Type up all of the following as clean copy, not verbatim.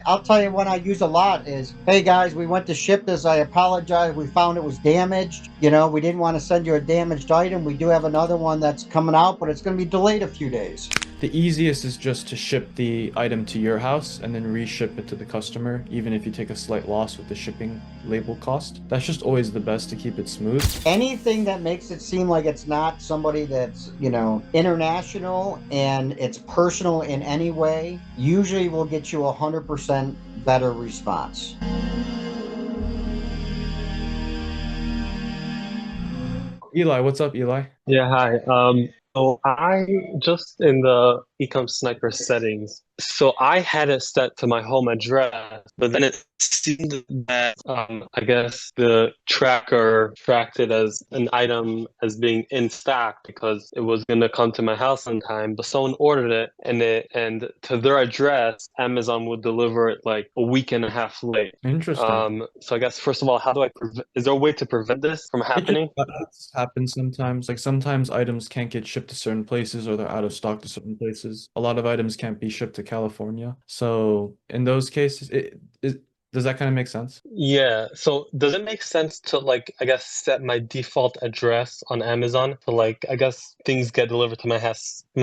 I'll tell you what I use a lot is, hey guys, we went to ship this. I apologize. We found it was damaged. We didn't want to send you a damaged item. We do have another one that's coming out, but it's going to be delayed a few days. The easiest is just to ship the item to your house and then reship it to the customer, even if you take a slight loss with the shipping label cost. That's just always the best to keep it smooth. Anything that makes it seem like it's not somebody that's, international and it's personal in any way, usually will get you 100% better response. Eli, what's up, Eli? Yeah, hi. So I just in the EcomSniper settings. So I had it set to my home address, but then it seemed that I guess the tracker tracked it as an item as being in stock because it was gonna come to my house in time. But someone ordered it, and to their address, Amazon would deliver it like a week and a half late. Interesting. So I guess first of all, how do is there a way to prevent this from It just happening? happens sometimes. Like sometimes items can't get shipped to certain places or they're out of stock to certain places. A lot of items can't be shipped to California. So in those cases, does that kind of make sense? Yeah. So does it make sense to like, I guess, set my default address on Amazon to like, I guess things get delivered to my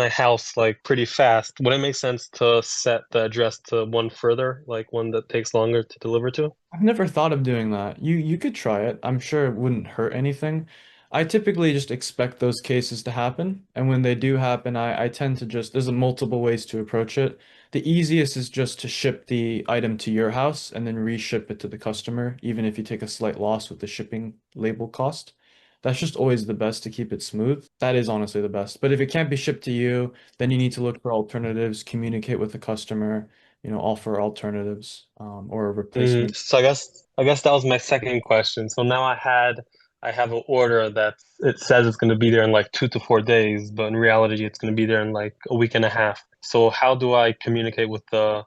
house like pretty fast. Would it make sense to set the address to one further, like one that takes longer to deliver to? I've never thought of doing that. You could try it. I'm sure it wouldn't hurt anything. I typically just expect those cases to happen, and when they do happen, I tend to just there's multiple ways to approach it. The easiest is just to ship the item to your house and then reship it to the customer, even if you take a slight loss with the shipping label cost. That's just always the best to keep it smooth. That is honestly the best. But if it can't be shipped to you, then you need to look for alternatives, communicate with the customer, offer alternatives, or a replacement. So I guess that was my second question. So now I have an order that it says it's going to be there in like 2 to 4 days, but in reality it's going to be there in like a week and a half. So how do I communicate with the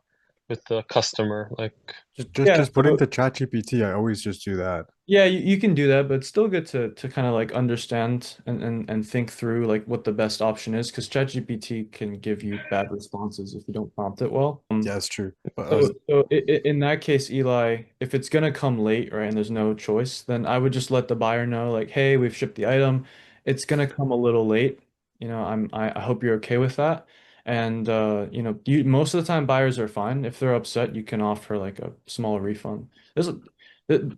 customer? Like, Yeah, Just put into ChatGPT. I always just do that. yeah, you can do that, but it's still good to kind of like understand and think through like what the best option is, because ChatGPT can give you bad responses if you don't prompt it well. Yeah, it's true. But So in that case, Eli, if it's gonna come late, right, and there's no choice, then I would just let the buyer know, like, hey, we've shipped the item. It's gonna come a little late. I hope you're okay with that. And you most of the time buyers are fine. If they're upset, you can offer like a small refund. There's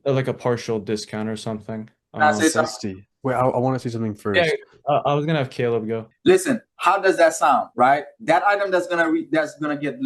like a partial discount or something. Can I say something? 60. Wait, I want to say something Yeah, first. I was gonna have Caleb go. Listen, how does that sound, right? That item that's gonna get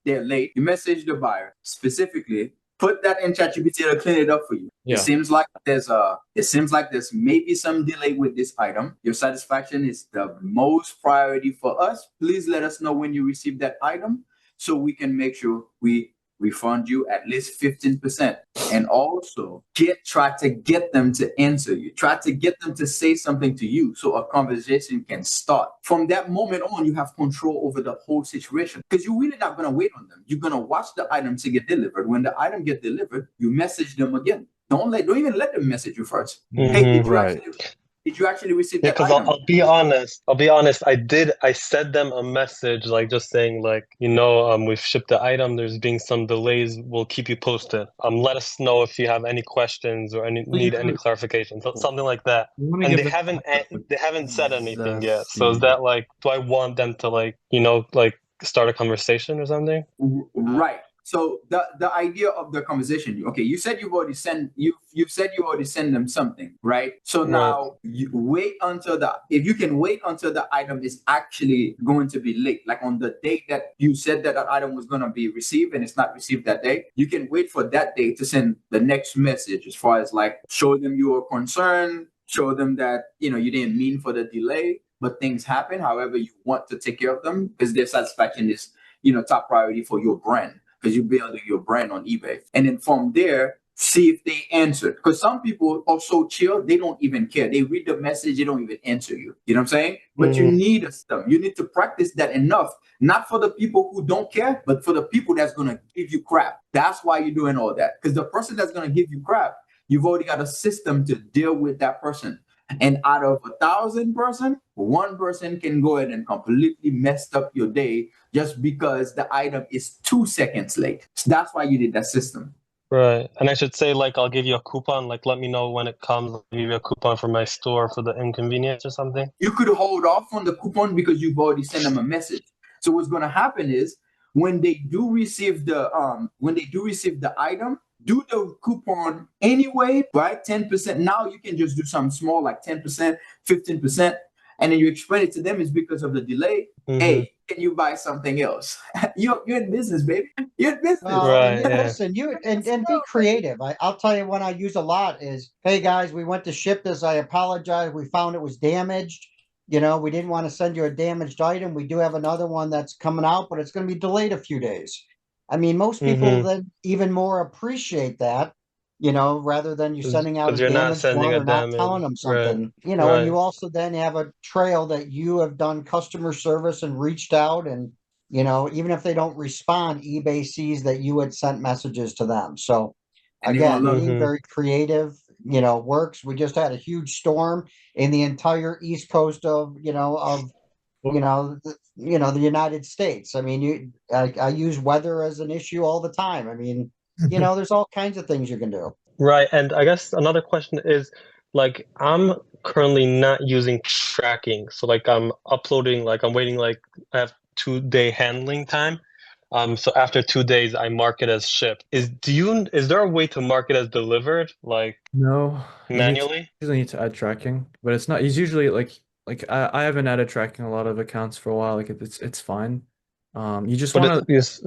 there late. You message the buyer specifically. Put that in ChatGPT to clean it up for you. It Yeah. seems like there's maybe some delay with this item. Your satisfaction is the most priority for us. Please let us know when you receive that item so we can make sure we refund you at least 15%. And also try to get them to answer you. Try to get them to say something to you so a conversation can start. From that moment on, you have control over the whole situation because you're really not going to wait on them. You're going to watch the item to get delivered. When the item get delivered, you message them again. Don't even let them message you first. Hey, Right. did you actually receive yeah, that because item? I'll be honest. I'll be honest. I sent them a message like just saying like, we've shipped the item. There's been some delays. We'll keep you posted. Let us know if you have any questions or So you need any clarification. So something like that. want to And give them they haven't said anything yet. So is Zesty. that like, do I want them to like, like start a conversation or something? Right. So the idea of the conversation, okay, you said you've said you already sent them something, right? So Right. now you wait until if you can wait until the item is actually going to be late, like on the date that you said that item was going to be received and it's not received that day, you can wait for that day to send the next message as far as like show them you are concerned, show them that you didn't mean for the delay, but things happen. However, you want to take care of them because their satisfaction is top priority for your brand because you're building your brand on eBay. And then from there, see if they answer. Because some people are so chill, they don't even care. They read the message, they don't even answer you. You know what I'm saying? But you need a system. You need to practice that enough, not for the people who don't care, but for the people that's going to give you crap. That's why you're doing all that. Because the person that's going to give you crap, you've already got a system to deal with that person. And out of 1,000 person, one person can go ahead and completely messed up your day just because the item is 2 seconds late. So that's why you did that system. Right. And I should say, like, I'll give you a coupon, like, let me know when it comes. I'll give you a coupon for my store for the inconvenience or something. You could hold off on the coupon because you've already sent them a message. So what's going to happen is when they do receive the item, do the coupon anyway, right? 10%. Now you can just do something small like 10%, 15%, and then you explain it to them. It's because of the delay. Hey, can you buy something else? You're in business, baby. You're in business. Well, Right, and yeah. listen, and be creative. I'll tell you one I use a lot is, hey guys, we went to ship this. I apologize. We found it was damaged. You know, we didn't want to send you a damaged item. We do have another one that's coming out, but it's going to be delayed a few days. I mean, most people then even more appreciate that, you know, rather than you sending out a Because you're not damaged sending one a or not telling damage. them Right, something, you know, and you right. also then have a trail that you have done customer service and reached out and, you know, even if they don't respond, eBay sees that you had sent messages to them. So And they're gonna again, love being it. very creative, you know, works. We just had a huge storm in the entire east coast of, the United States. I mean, I use weather as an issue all the time. I mean, you know, there's all kinds of things you can do. Right. And I guess another question is, like, I'm currently not using tracking. So, like, I'm uploading, like, I'm waiting, like, I have 2 day handling time. So after 2 days, I mark it as shipped. Is there a way to mark it as delivered, like, No, manually? usually need to add tracking, but it's not. It's usually like I haven't added tracking a lot of accounts for a while. Like it's fine. You just But want it to is,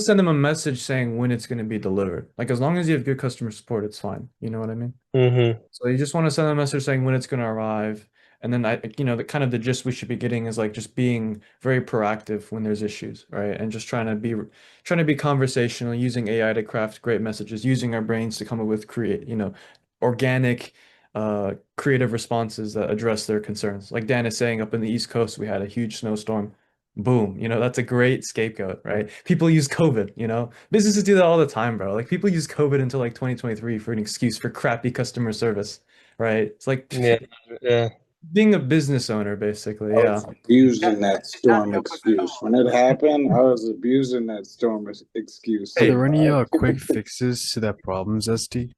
send them a message saying when it's going to be delivered. Like as long as you have good customer support, it's fine. You know what I mean? So you just want to send a message saying when it's going to arrive. And then the kind of the gist we should be getting is like just being very proactive when there's issues, right? And just trying to be conversational, using AI to craft great messages, using our brains to come up with organic, creative responses that address their concerns. Like Dan is saying, up in the East Coast, we had a huge snowstorm. Boom, that's a great scapegoat, right? People use COVID, businesses do that all the time, bro. Like people use COVID until like 2023 for an excuse for crappy customer service, right? It's like yeah, yeah. being a business owner, basically. I Yeah. was abusing that Not storm help us at excuse. all. When it happened, I was abusing that storm excuse. Are Hey, there any I- quick fixes to that problem, Zesty?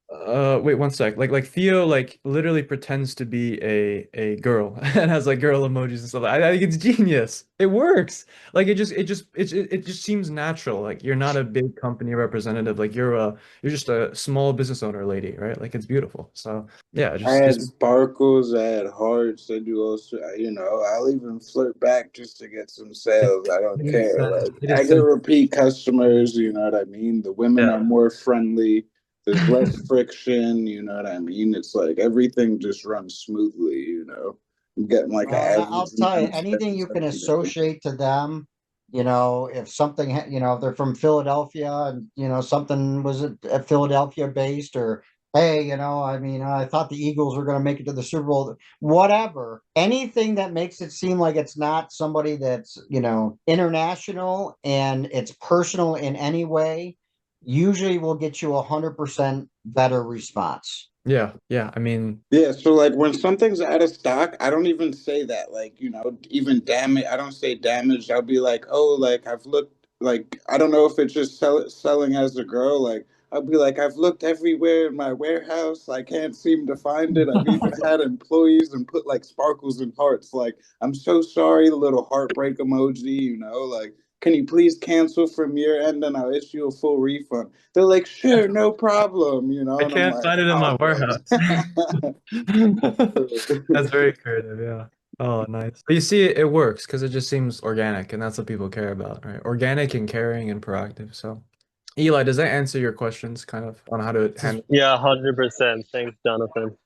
Wait one sec. Like Theo like literally pretends to be a girl and has like girl emojis and stuff. I think it's genius. It works. Like it just seems natural. Like you're not a big company representative. Like you're just a small business owner lady, right? Like it's beautiful. So yeah, I just had sparkles, I had hearts, I do also, I'll even flirt back just to get some sales. I don't it is care. Like, it I is get simple. repeat customers, you know what I mean? The women Yeah. are more friendly, there's less friction, you know what I mean? It's like everything just runs smoothly, you know? I'm getting like an Well, and I'll average tell you, amount of anything sales you can every day. associate to them, if something, if they're from Philadelphia and, something was at Philadelphia based or, hey, I mean, I thought the Eagles were going to make it to the Super Bowl, whatever, anything that makes it seem like it's not somebody that's, international and it's personal in any way, usually will get you 100% better response. Yeah. Yeah. I mean, Yeah, so like when something's out of stock, I don't even say that. Like, even damage, I don't say damaged. I'll be like, oh, like I've looked, like, I don't know if it's just selling as a girl. Like, I'll be like, I've looked everywhere in my warehouse. I can't seem to find it. I've even had employees and put like sparkles and hearts. Like, I'm so sorry, the little heartbreak emoji, like, can you please cancel from your end and I'll issue a full refund? They're like, sure, no problem, I and I'm can't like, find it in my oh, warehouse. That's very creative, yeah. Oh, nice. But you see, it works because it just seems organic, and that's what people care about, right? Organic and caring and proactive. So, Eli, does that answer your questions kind of on how to handle? Yeah, 100%. Thanks, Jonathan.